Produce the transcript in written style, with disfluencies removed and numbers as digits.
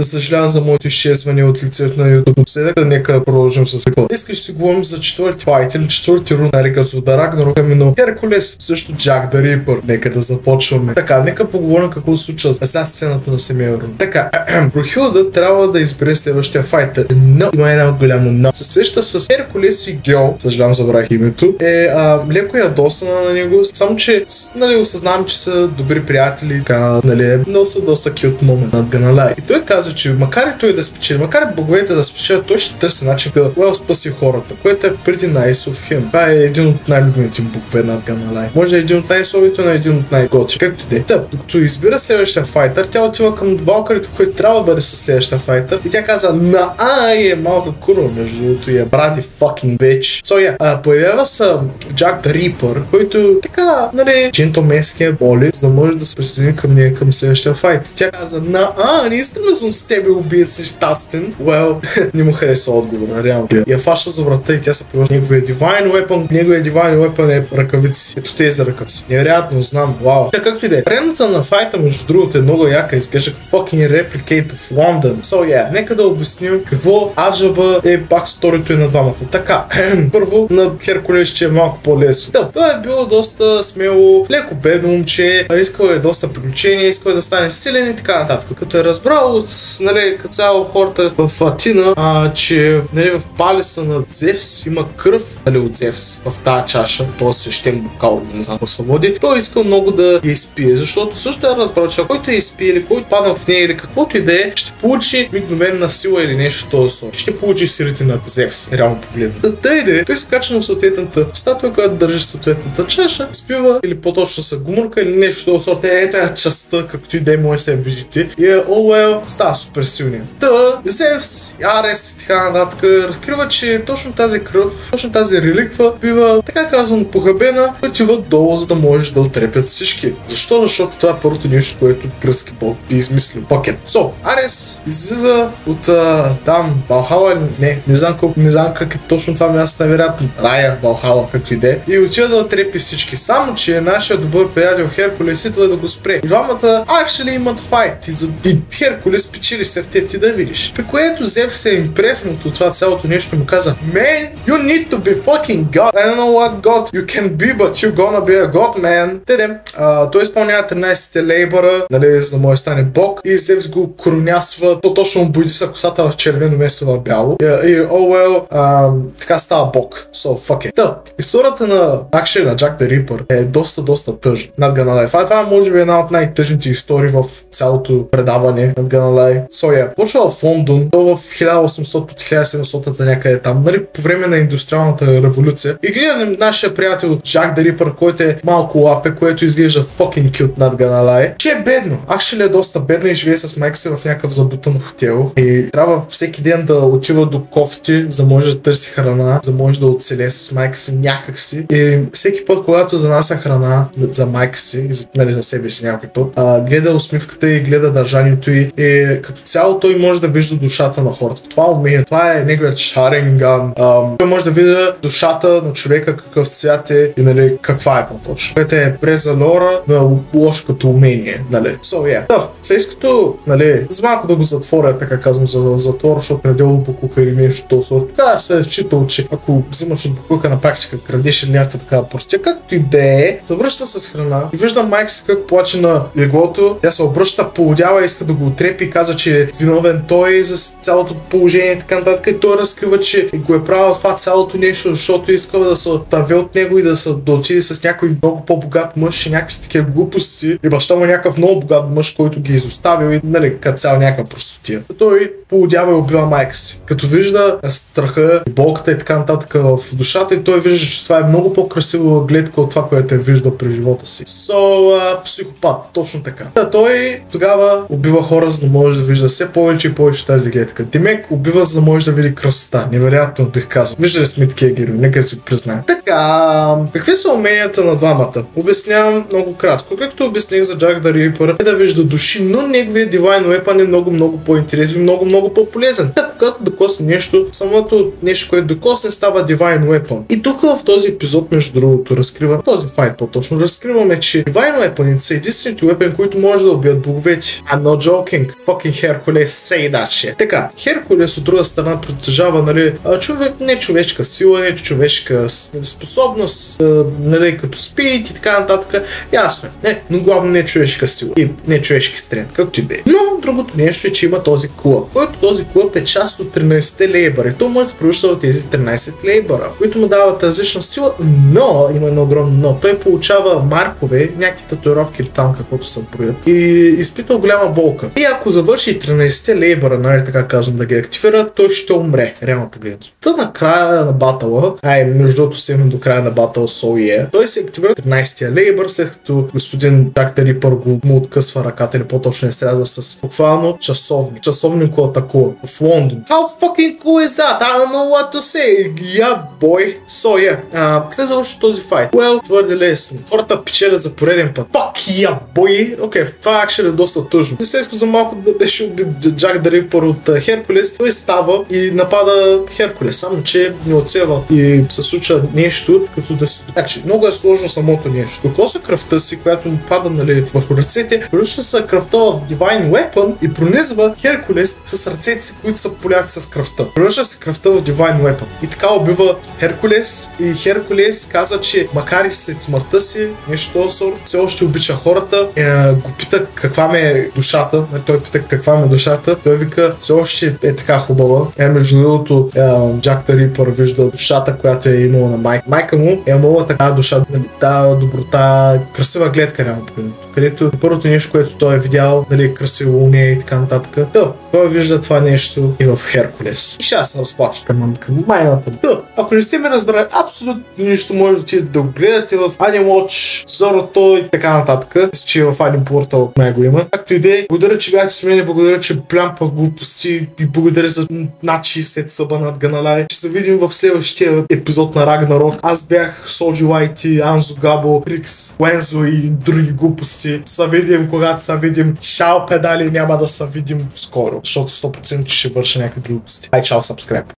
Съжалявам за моето изчезване от лицето на YouTube напоследък. Нека продължим с какво. Искаш си говорим за четвърти файт или четвърти рун, нали, като да Рагнарок, именно Херкулес, също Джак да Рипър. Нека да започваме. Така, нека поговорим какво се случва след сцената на самия рун. Така, Брухилда трябва да избере следващия файт. Но има една голяма но. Се среща с Херкулес и Гьол, съжалявам, забравих името, леко ядосана на него, само че, нали, осъзнавам, че са добри приятели, нали, но са доста кют момент над Ганалай. И той каза, че макар и той да спечели, макар и боговете да спечелят, той ще търси начин да спаси хората, което е преди nice of him. Това е един от най-любимите богове над Ганалай. Може да е един от най-слабите, но един от най-готи. Както де. Докато избира следващия файтър, тя отива към Валкарите, който трябва да бъде със следващия файтър. И тя каза, и е малка курва, между другото, и е брати fucking bitch. Появява се Джак да Рипър, който така, нали, джентлменския боли, за да може да се присъедини към нея към следващия файт. Тя каза, не искам да съм с тебе убиец нещастен. Не му хареса отговора, реално. Я фаща за врата и тя се появява неговия Divine Weapon. Неговия Divine Weapon е ръкавици. Ето тези ръкавици. Невероятно, знам, вау. Както и да е. Прената на файта, между другото, е много яка. Изглежда като fucking Replicate of London. Нека да обясним какво аджаба е баксторито и на двамата. Така, първо на Херкулес, че е малко по-лесно. Той е бил доста смело, леко бедно момче, искал е доста приключения, искал е да стане силен и така нататък. Като е разбрал от, нали, като цяло хората в Атина, че, нали, в палеса на Зевс има кръв, нали, от Зевс в тази чаша, този свещен бокал, не знам какво се води, той искал много да я изпие, защото също е разбрал, че който я изпие или който падна в нея или каквото и да е, ще получи мигновенна сила или нещо този сорт. Ще получи силите на Зевс, реално погледно. Той се кача на съответната статуя, която държи съответната чаша, спива или по-точно са гумурка или нещо от сорта. Тая частта, както и да може да се видите. И става супер силния. Зевс, Арес и така нататък разкрива, че точно тази кръв, точно тази реликва бива, така казвам, похабена, отива долу, за да може да отрепят всички. Защо? Защото това е първото нещо, което гръцки бог би измислил. Арес излиза от там Валхала, не знам как е точно това място, невероятно. Рая, Валхала, както и де. И отива да отрепи всички. Само, че нашия добър приятел Херкулес идва да го спре. И двамата actually имат файт. И Херкулес печели се в те, ти да видиш. При което Зевс е импреснат от това цялото нещо, му каза, Man, you need to be fucking God. I don't know what God you can be, but you're gonna be a God, man. Той изпълнява 13-те лейбъра, нали, за да може да стане бог. И Зевс го коронясва. Точно му бойди косата в червено место в бяло. Така става бог. Fuck it. Историята на Джак да Рипър е доста тъжна над Ганалай. Това може би една от най-тъжните истории в цялото предаване над Ганалай. Почва в Лондон, то в 1800-1700 някъде там, нали, по време на индустриалната революция. И гледаме нашия приятел Джак да Рипър, който е малко лапе, което изглежда fucking cute над Ганалай, че е бедно. Actually е доста бедно и живее с майка си в някакъв забутан хотел. И трябва всеки ден да отива до кофти, за да може да търси храна, за да може да оцеле с майка си някакси. И всеки път, когато занася храна за майка си, нали, за себе си някой път, гледа усмивката и гледа държанието и като цяло той може да вижда душата на хората. Това умение, това е неговият шаренган. Той може да види душата на човека, какъв цвят е и, нали, каква е по-точно. Което е през лора на лошо като умение, нали. Сега като, нали, за малко да го затворя, така казвам, за затвора, защото крадел буклука или нещо толкова. Така се е считал, че ако взимаш от буклука на практика, крадеш или някаква такава простия, както и да е, се връща с храна и вижда майка си как плаче на леглото. Тя се обръща, полудява и иска да го отрепи и каза, че е виновен той за цялото положение и така нататък. И той разкрива, че го е правил това цялото нещо, защото искал да се търве от него и да отиде с някой много по-богат мъж и някакви такива глупости. И баща му е някакъв много богат мъж, който ги е изоставил и, нали, като цял някаква простотия. Той полудява и убива майка си. Като вижда страха, болката и така нататък в душата, и той вижда, че това е много по-красива гледка от това, което е виждал през живота си. Психопат, точно така. Той тогава убива хора, за да може да вижда все повече и повече тази гледка. Демек убива, за да може да види красота. Невероятно бих казал. Виждали сме такива герои, нека да си го признаем. Така, какви са уменията на двамата? Обяснявам много кратко. Както обясних за Джак да Рипър, е да вижда души, но неговия Divine Weapon е много по-интересен, много по-полезен. Така, когато докосне нещо, самото нещо, което докосне, става Divine Weapon. И тук в този епизод, между другото, разкрива този файт по-точно. Разкриваме, че Divine Weapon са единствените weapon, които може да убият боговете. I'm not joking. Fucking Херкулес say that shit. Така, Херкулес от друга страна притежава, нали, не човешка сила, не човешка способност, нали, като спит и така нататък. Ясно е. Но главно не човешка сила и не човешки стрен, както и да е. Но другото нещо е, че има този клъб, който този клъб е част от 13 лейбъра. И то може да се превръща в тези 13 лейбъра, които му дават различна сила, но има едно огромно но. Той получава маркове, някакви татуировки или там каквото са броят и изпитва голяма болка. И ако завърши 13 лейбъра, нали така казвам, да ги активира, той ще умре, реално погледнато. Та накрая на батъла, между другото се до края на батъл той се активира 13-тия лейбър, след като господин Джак ди Рипър му откъсва ръката или по-точно изстрелва с буквално часовник. Часовник го атакува в Лондон. How fucking cool is that? I don't know what to say. Yeah, boy. So yeah. Как завърши този файт? Well, твърде лесно. Хората печелят за пореден път. Fuck yeah, boy. Окей, това акшен е доста тъжно. Не се иска за малко да беше убит Джак ди Рипър от Херкулес. Той става и напада Херкулес, само че не оцева и се случва нещо, като да се... Значи, много е сложно самото нещо. Докоса кръвта си, която му пада, нали, върху ръцете, превръща се кръвта в Divine Weapon и пронизва Херкулес с ръцете си, които са поляти с кръвта. Превръща се кръвта в Divine Weapon. И така убива Херкулес и Херкулес казва, че макар и след смъртта си, нещо този сорт, все още обича хората. Го пита каква ми е душата. Той пита каква ми е душата. Той вика, все още е така хубава. Между другото, Джак ди Рипър вижда душата, която е имала на майка му. Е имала така душа, нали, та доброта, красива гледка, реално погледнато. Където първото нещо, което той е видял, нали, красиво уния и така нататък. Той вижда това нещо и в Херкулес. И ще се разплача към майната. Ако не сте ме разбрали абсолютно нищо, може да отидете да го гледате в Animewatch, Зорото и така нататък. Мисля, че в Animeportal май го има. Както и да е, благодаря, че бяхте с мен, благодаря, че плямпах глупости и благодаря за над 60 съба над Ганалай. Ще се видим в следващия епизод на Рагнарок. Аз бях Соджи Лайти, Анзо Габо, Трикс, Уензо и други глупости. Се видим, когато се видим. Чао, педали, няма да се видим скоро, защото 100% ще върша някакви глупости. Чао, subscribe.